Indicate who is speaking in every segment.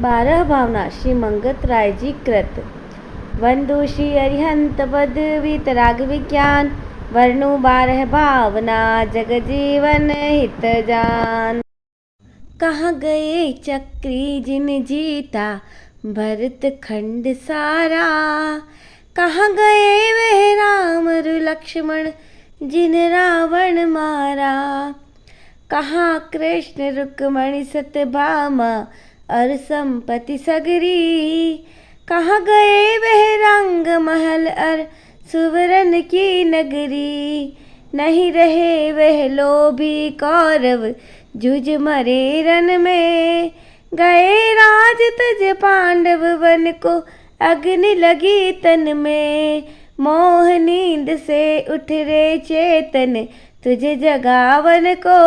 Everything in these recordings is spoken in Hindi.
Speaker 1: 12 भावना श्री मंगत राय जी कृत। वंदो श्री अरिहंत पद वीतराग विज्ञान, वर्णु 12 भावना जग जीवन हित जान। कहाँ गए चक्री जिन जीता भरत खंड सारा, कहाँ गए वह राम लक्ष्मण जिन रावण मारा। कहाँ कृष्ण रुक्मणी सत्यभामा और संपत्ति सगरी, कहाँ गए वह रंग महल और सुवर्ण की नगरी। नहीं रहे वह लोभी कौरव जुझ मरे रन में, गए राज तज पांडव वन को अग्नि लगी तन में। मोह नींद से उठ रे चेतन तुझे जगावन को,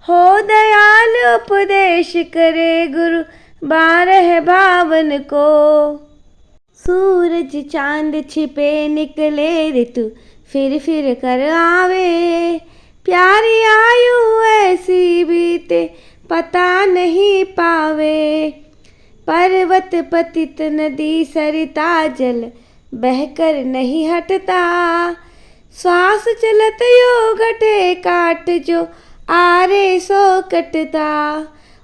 Speaker 1: हो दयाल उपदेश करे गुरु 12 भावन को। सूरज चांद छिपे निकले ऋतु फिर कर आवे, प्यारी आयु ऐसी बीते पता नहीं पावे। पर्वत पतित नदी सरिता जल बहकर नहीं हटता, श्वास चलत यो घटे काट जो आरे सो कटता।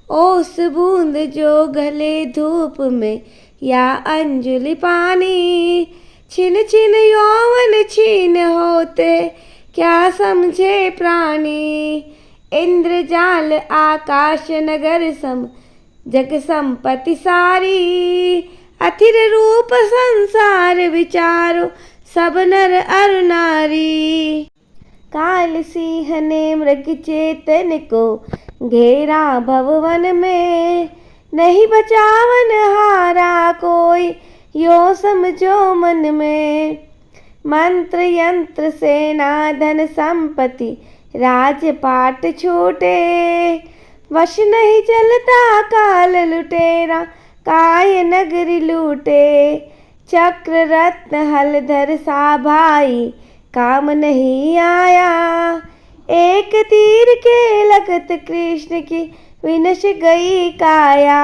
Speaker 1: ओस बूंद जो गले धूप में या अंजुलि पानी, छिन छिन यौवन छीन होते क्या समझे प्राणी। इंद्रजाल आकाश नगर सम जग संपत्ति सारी, अथिर रूप संसार विचारो सब नर अर नारी। काल सिंह ने मृग चेतन को घेरा भवन में, नहीं बचावन हारा कोई यो समझो मन में। मंत्र यंत्र सेना धन संपत्ति राजपाट छूटे, वश नहीं चलता काल लुटेरा काय नगरी लूटे। चक्र रत्न हलधर सा भाई काम नहीं आया, एक तीर के लगत कृष्ण की विनश गई काया।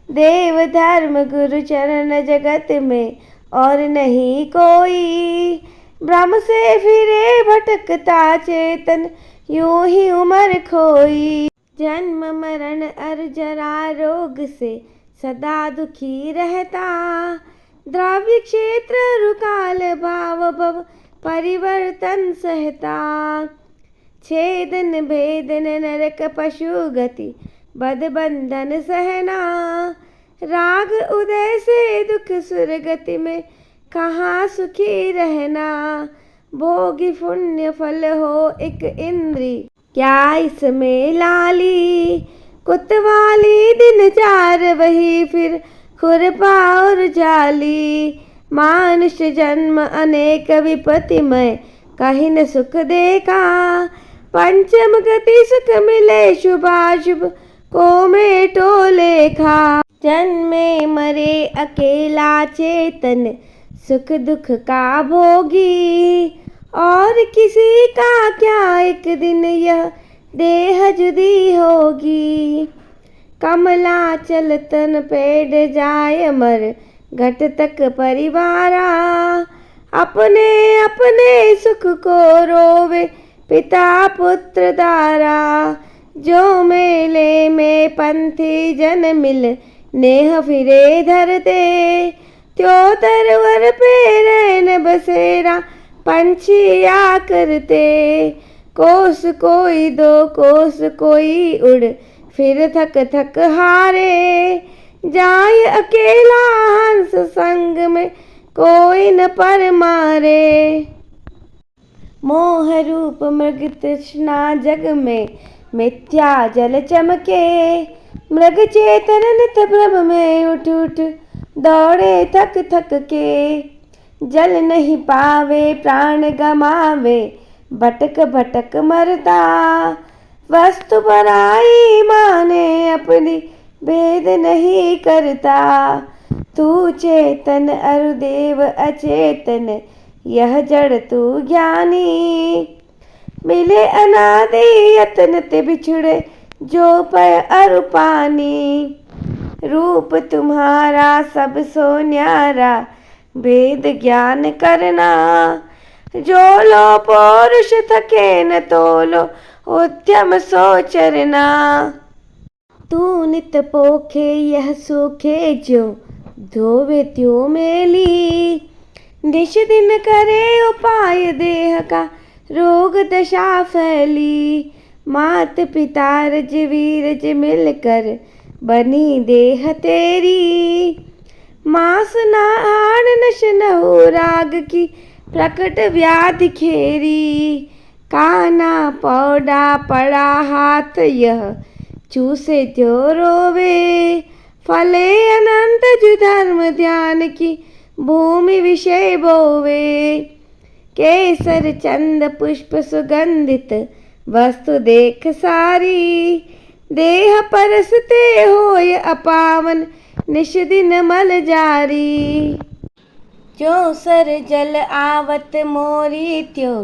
Speaker 1: देव धर्म गुरु चरण जगत में और नहीं कोई, ब्रह्म से फिरे भटकता चेतन यूं ही उम्र खोई। जन्म मरण अर जरा रोग से सदा दुखी रहता, द्रव्य क्षेत्र रुकाल भाव भव परिवर्तन सहता। छेदन भेदन नरक पशु गति बद बंधन सहना, राग उदय से दुख सुर गति में कहाँ सुखी रहना। भोगी पुण्य फल हो एक इंद्री क्या इसमें लाली, कुतवाली दिन चार वही फिर खुरपा और जाली। मानुष जन्म अनेक विपत्ति में कहीं न सुख देखा, पंचम गति सुख मिले शुभाशुभ को मेटो लेखा। जन्मे मरे अकेला चेतन सुख दुख का भोगी, और किसी का क्या एक दिन यह देह जुदी होगी। कमला चलतन पेड़ जाय मर घट तक परिवारा, अपने अपने सुख को रोवे पिता पुत्र दारा। जो मेले में पंथी जन मिल नेह फिरे धरते, त्यो तरवर पे रैन बसेरा पंछी आ करते। कोस कोई दो कोस कोई उड़ फिर थक थक हारे, जाय अकेला हंस संग में कोई न पर मारे। मोह रूप मृग तृष्णा जग में मिथ्या जल चमके, मृग चेतन नित भ्रम में उठ उठ दौड़े थक थक के। जल नहीं पावे प्राण गमावे भटक भटक मरता, वस्तु पराई माने अपनी भेद नहीं करता। तू चेतन अरुदेव अचेतन यह जड़ तू ज्ञानी, मिले अनादि यत्न ते बिछड़े जो पय अरु पानी। रूप तुम्हारा सब सो न्यारा, वेद ज्ञान करना। जो लो पौरुष थके न तोलो, उद्यम सो चरना। तू नित पोखे यह सूखे जो, धोवे त्यों मेली। निश दिन करे उपाय देह का, रोग दशा फैली। मात पिता रजवीरज मिलकर, बनी देह तेरी। मास नाड़ नश नहु राग की, प्रकट व्याधि खेरी। काना पौडा पड़ा हाथ यह, चूसे जो रोवे। फले अनंत जो धर्म ध्यान की, भूमि विषय बोवे। केसर चंद पुष्प सुगंधित, वस्तु देख सारी। देह परसते होय अपावन, निश दिन मल जारी। जो सर जल आवत मोरी त्यो,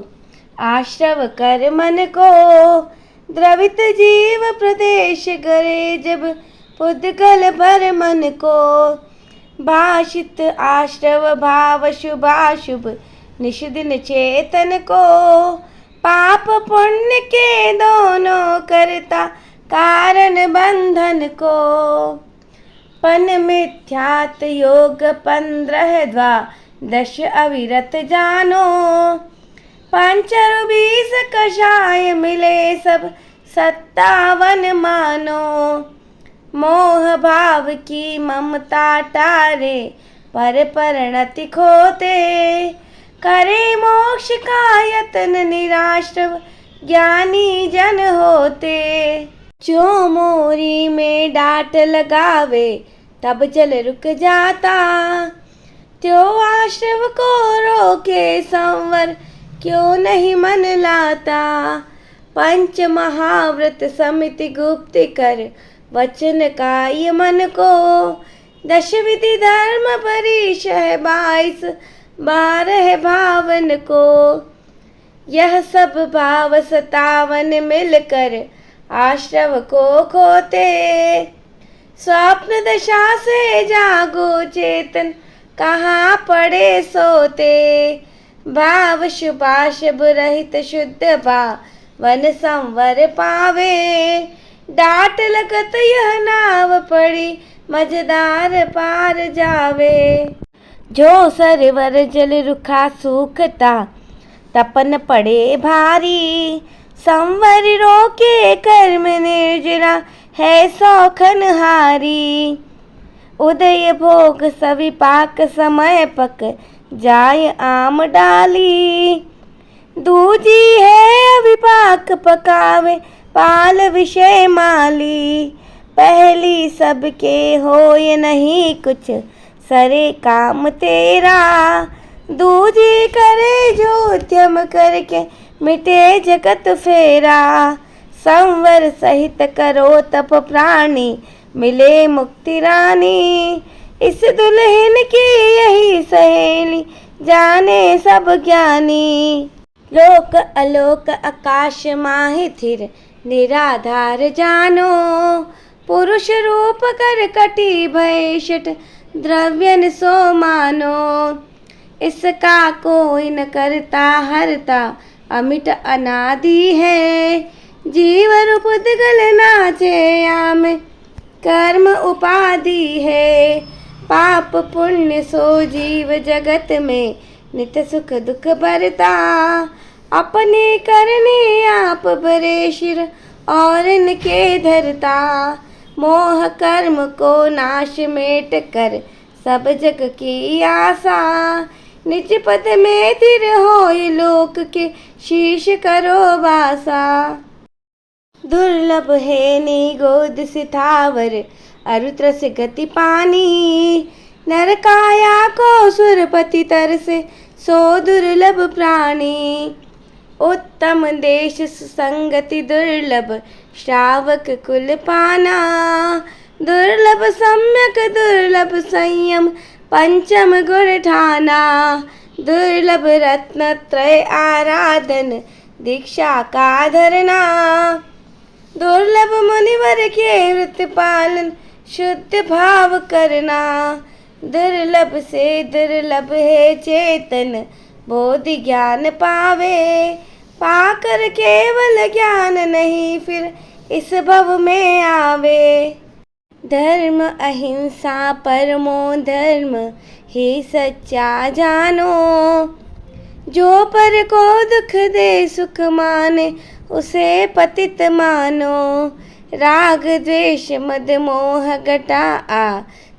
Speaker 1: आश्रव कर मन को। द्रवित जीव प्रदेश करे जब, पुद्गल भर मन को। भाषित आश्रव भाव शुभाशुभ, निश दिन चेतन को। पाप पुण्य के दोनों करता, कारण बंधन को। पन मिथ्यात योग 15 द्वादश अविरत जानो। पंचरु 20 कषाय मिले सब, 57 मानो। मोह भाव की ममता टारे, पर परिणति खोते। करे मोक्ष का यतन निराश्रव, ज्ञानी जन होते। जो मोरी में डांट लगावे, तब जल रुक जाता। त्यो आश्रव को रोके संवर, क्यों नहीं मन लाता। पंच महाव्रत समिति गुप्त कर, वचन काय मन को। 10 विधि धर्म परीश है 22, 12 भावन को। यह सब भाव 57 मिलकर, आश्रव को खोते। स्वप्न दशा से जागो चेतन, कहाँ पड़े सोते। भाव शुभाशुभ रहित शुद्ध भावन संवर पावे। डांट लगत यह नाव पड़ी, मझदार पार जावे। जो सरवर जल रुखा सूखता, तपन पड़े भारी। संवर रोके कर्म निर्जरा, है सौखन हारी। उदय भोग सविपाक समय पक, जाय आम डाली। दूजी है अविपाक पकावे, पाल विषय माली। पहली सबके होय नहीं कुछ, सरे काम तेरा। दूजी करे जो उद्यम करके, मिटे जगत फेरा। संवर सहित करो तप प्राणी, मिले मुक्ति रानी। इस दुल्हन की यही सहेली, जाने सब ज्ञानी। लोक अलोक आकाश माहि थिर, निराधार जानो। पुरुष रूप कर कटी भय शठ, द्रव्यन सो मानो। इसका कोई न करता हरता, अमिट अनादि है। जीव रूप उद्गल नाचे आम, कर्म उपाधि है। पाप पुण्य सो जीव जगत में, नित सुख दुख बरता। अपने करने आप बरे शिर, और इनके धरता। मोह कर्म को नाश मेट कर, सब जग की आशा। निज पद में थिर होय लोक के, शीश करो वासा। दुर्लभ है निगोद सिथावर, अरुत्रस गति पानी। नर काया को सुरपति तरसे, सो दुर्लभ प्राणी। उत्तम देश संगति दुर्लभ, श्रावक कुल पाना। दुर्लभ सम्यक दुर्लभ संयम, पंचम गुण ठाना। दुर्लभ रत्न त्रय आराधन, दीक्षा का धरना। दुर्लभ मुनिवर के व्रत पालन, शुद्ध भाव करना। दुर्लभ से दुर्लभ है चेतन बोधि ज्ञान पावे, पाकर केवल ज्ञान नहीं फिर इस भव में आवे। धर्म अहिंसा परमो धर्म ही सच्चा जानो, जो पर को दुख दे सुख माने उसे पतित मानो। राग द्वेष मद मोह घटा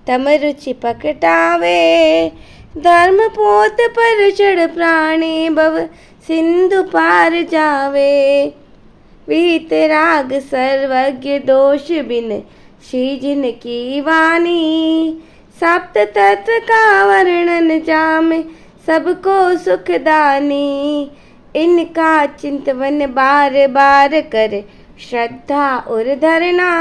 Speaker 1: तम रुचि पकटावे, धर्म पोत पर चढ़ प्राणी भव सिंधु पार जावे। वीत राग सर्वज्ञ दोष बिन श्री जिन की वाणी, सप्त तत्व का वर्णन जामे सबको सुखदानी। इनका चिंतवन बार बार कर श्रद्धा और धरना,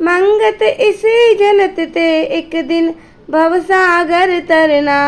Speaker 1: मंगत इसी जनत ते एक दिन भवसागर तरना।